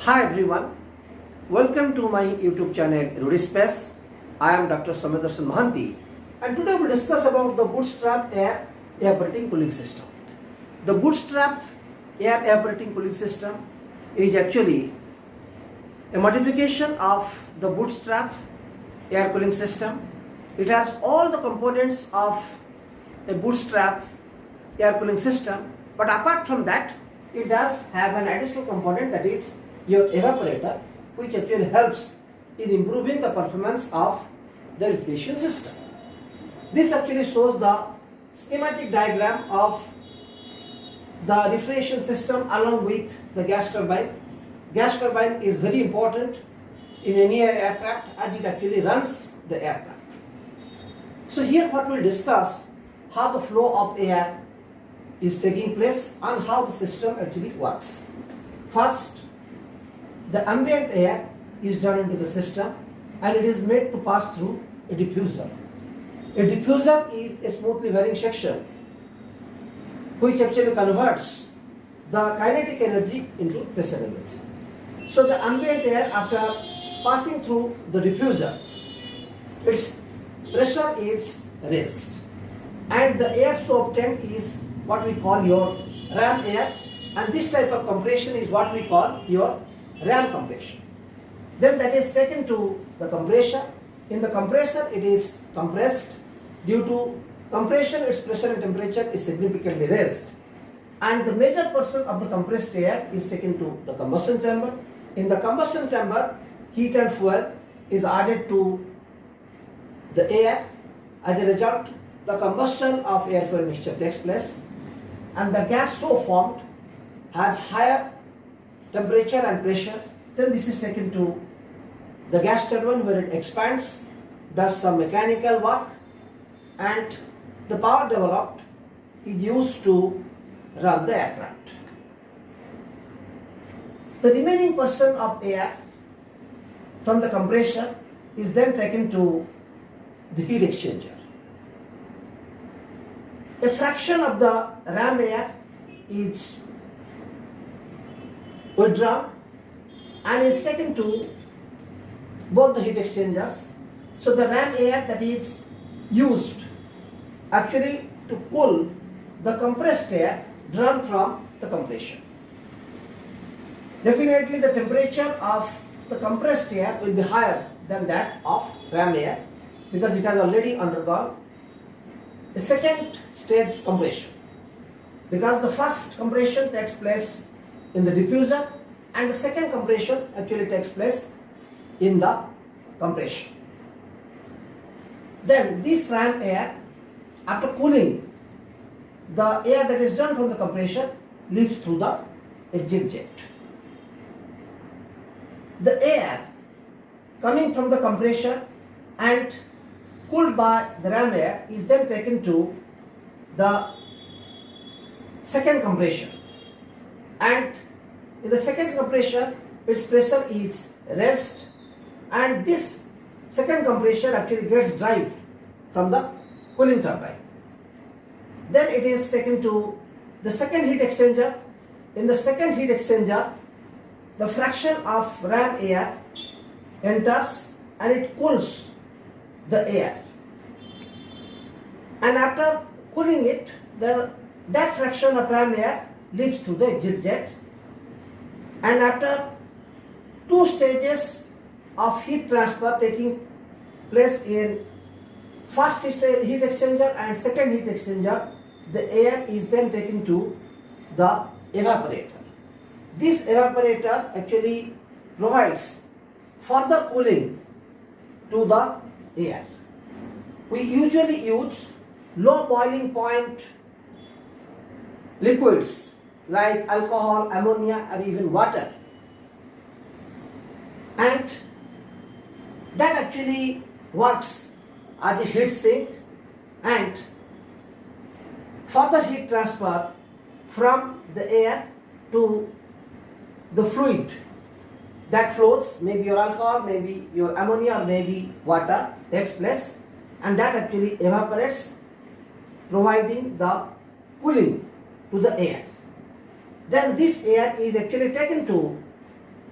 Hi everyone, welcome to my YouTube channel Erudispace. I am Dr. Mohanty and today we will discuss about the bootstrap air evaporating cooling system. The bootstrap air evaporating cooling system is actually a modification of the bootstrap air cooling system. It has all the components of a bootstrap air cooling system, but apart from that it does have an additional component, that is your evaporator, which actually helps in improving the performance of the refrigeration system. This actually shows the schematic diagram of the refrigeration system along with the gas turbine. Gas turbine is very important in any aircraft as it actually runs the aircraft. So here what we will discuss, how the flow of air is taking place and how the system actually works. First, the ambient air is done into the system and it is made to pass through a diffuser. A diffuser is a smoothly varying section which actually converts the kinetic energy into pressure energy. So the ambient air, after passing through the diffuser, its pressure is raised and the air so obtained is what we call your ram air, and this type of compression is what we call your ram compression. Then that is taken to the compressor. In the compressor it is compressed. Due to compression, its pressure and temperature is significantly raised, and the major portion of the compressed air is taken to the combustion chamber. In the combustion chamber, heat and fuel is added to the air. As a result, the combustion of air fuel mixture takes place and the gas so formed has higher temperature and pressure. Then this is taken to the gas turbine where it expands, does some mechanical work, and the power developed is used to run the aircraft. The remaining portion of air from the compressor is then taken to the heat exchanger. A fraction of the ram air is withdrawn and is taken to both the heat exchangers. So the ram air that is used actually to cool the compressed air drawn from the compression. Definitely the temperature of the compressed air will be higher than that of ram air because it has already undergone a second stage compression, because the first compression takes place in the diffuser and the second compression actually takes place in the compression. Then this ram air, after cooling, the air that is drawn from the compression leaves through the exit jet. The air coming from the compressor and cooled by the ram air is then taken to the second compression, and in the second compression its pressure is raised and this second compression actually gets derived from the cooling turbine. Then it is taken to the second heat exchanger. In the second heat exchanger, the fraction of ram air enters and it cools the air, and after cooling it, that fraction of ram air leaves through the exit jet, and after two stages of heat transfer taking place in first heat exchanger and second heat exchanger, the air is then taken to the evaporator. This evaporator actually provides further cooling to the air. We usually use low boiling point liquids like alcohol, ammonia, or even water, and that actually works as a heat sink and further heat transfer from the air to the fluid that floats, maybe your alcohol, maybe your ammonia, or maybe water, takes place, and that actually evaporates, providing the cooling to the air. Then this air is actually taken to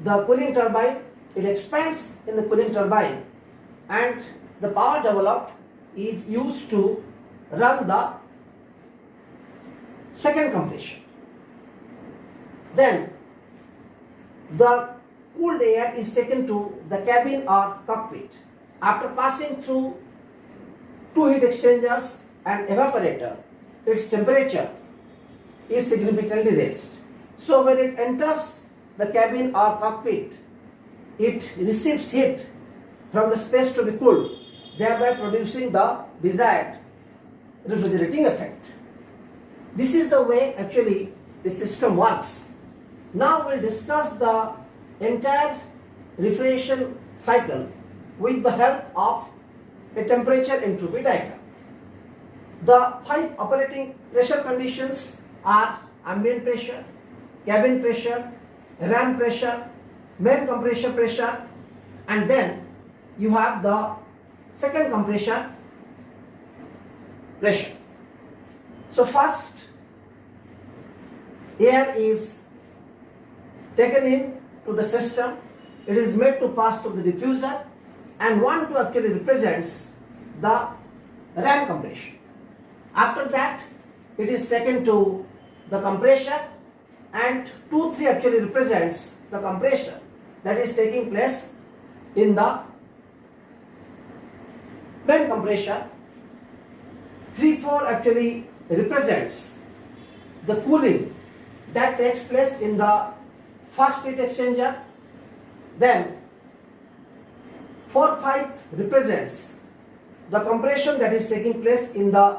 the cooling turbine, it expands in the cooling turbine, and the power developed is used to run the second compression. Then the cooled air is taken to the cabin or cockpit. After passing through two heat exchangers and evaporator, its temperature is significantly raised. So when it enters the cabin or cockpit, it receives heat from the space to be cooled, thereby producing the desired refrigerating effect. This is the way actually the system works. Now we'll discuss the entire refrigeration cycle with the help of a temperature entropy diagram. The 5 operating pressure conditions are ambient pressure, cabin pressure, ram pressure, main compressor pressure, and then you have the second compressor pressure. So first, air is taken in to the system, it is made to pass through the diffuser, and 1 2 actually represents the ram compression. After that, it is taken to the compressor, and 2 3 actually represents the compression that is taking place in the main compressor. 3 4 actually represents the cooling that takes place in the first heat exchanger. Then 4 5 represents the compression that is taking place in the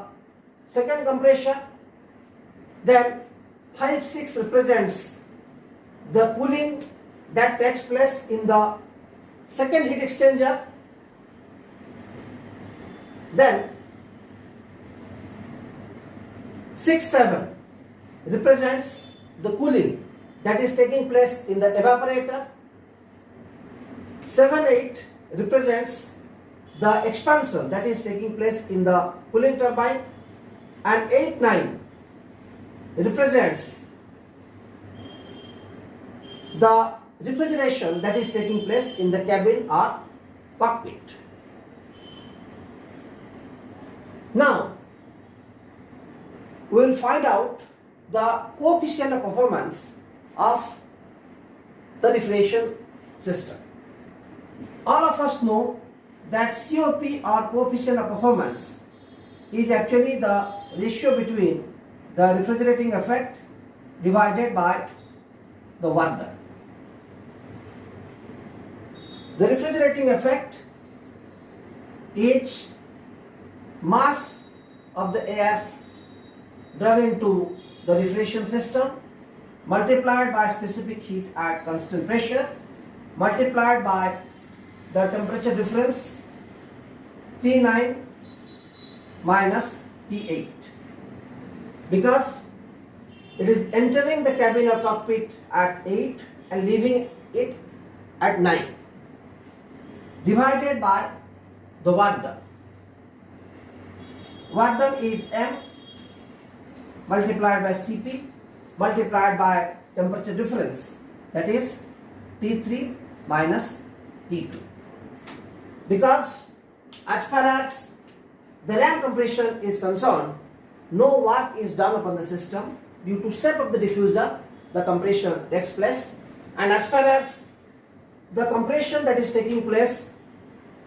second compressor. Then 5 6 represents the cooling that takes place in the second heat exchanger. Then 6 7 represents the cooling that is taking place in the evaporator. 7 8 represents the expansion that is taking place in the cooling turbine, and 8 9 represents the refrigeration that is taking place in the cabin or cockpit. Now we will find out the coefficient of performance of the refrigeration system. All of us know that COP or coefficient of performance is actually the ratio between the refrigerating effect divided by the work done. The refrigerating effect is mass of the air drawn into the refrigeration system multiplied by specific heat at constant pressure multiplied by the temperature difference T9 minus T8, because it is entering the cabin or cockpit at 8 and leaving it at 9, divided by the work done. Work done is M multiplied by Cp multiplied by temperature difference, that is T3 minus T2. Because as far as the ram compression is concerned, no work is done upon the system. Due to shape of the diffuser, the compression takes place, and as far as the compression that is taking place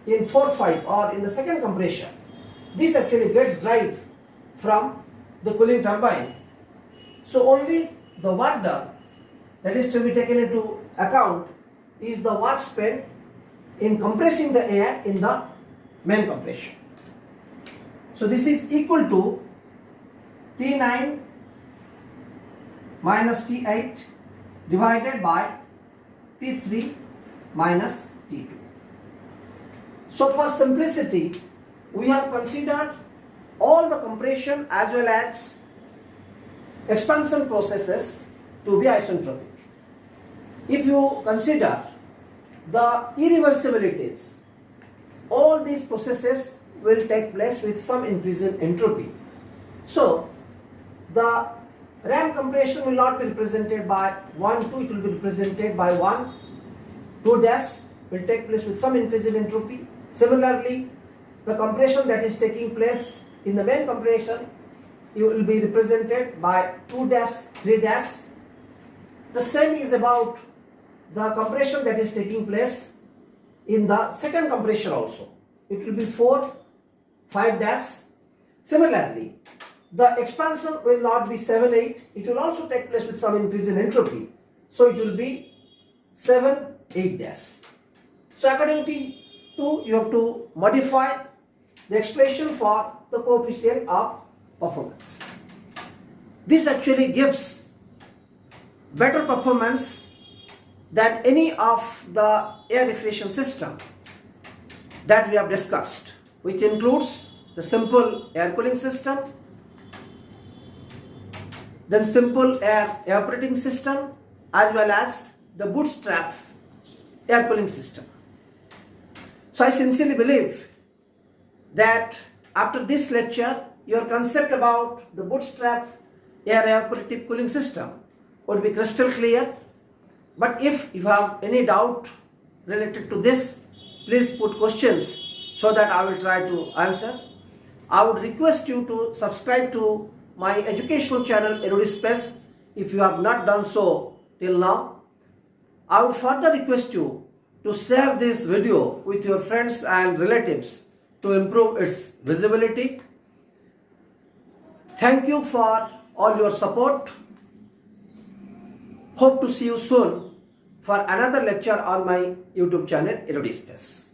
in 4-5 or in the second compression, this actually gets derived from the cooling turbine. So only the work done that is to be taken into account is the work spent in compressing the air in the main compression. So this is equal to T9 minus T8 divided by T3 minus T2. So for simplicity, we have considered all the compression as well as expansion processes to be isentropic. If you consider the irreversibilities, all these processes will take place with some increase in entropy. So the ram compression will not be represented by 1 2, it will be represented by 1 2 dash will take place with some increase in entropy. Similarly, the compression that is taking place in the main compression, it will be represented by 2 dash, 3 dash. The same is about the compression that is taking place in the second compression also. It will be 4, 5 dash. Similarly, the expansion will not be 7, 8. It will also take place with some increase in entropy. So it will be 7, 8 dash. So according to you have to modify the expression for the coefficient of performance. This actually gives better performance than any of the air refrigeration system that we have discussed, which includes the simple air cooling system, then simple air evaporating system, as well as the bootstrap air cooling system. So I sincerely believe that after this lecture, your concept about the bootstrap air evaporative cooling system would be crystal clear. But if you have any doubt related to this, please put questions so that I will try to answer. I would request you to subscribe to my educational channel Erudispace if you have not done so till now. I would further request you to share this video with your friends and relatives to improve its visibility. Thank you for all your support. Hope to see you soon for another lecture on my YouTube channel Erudispace.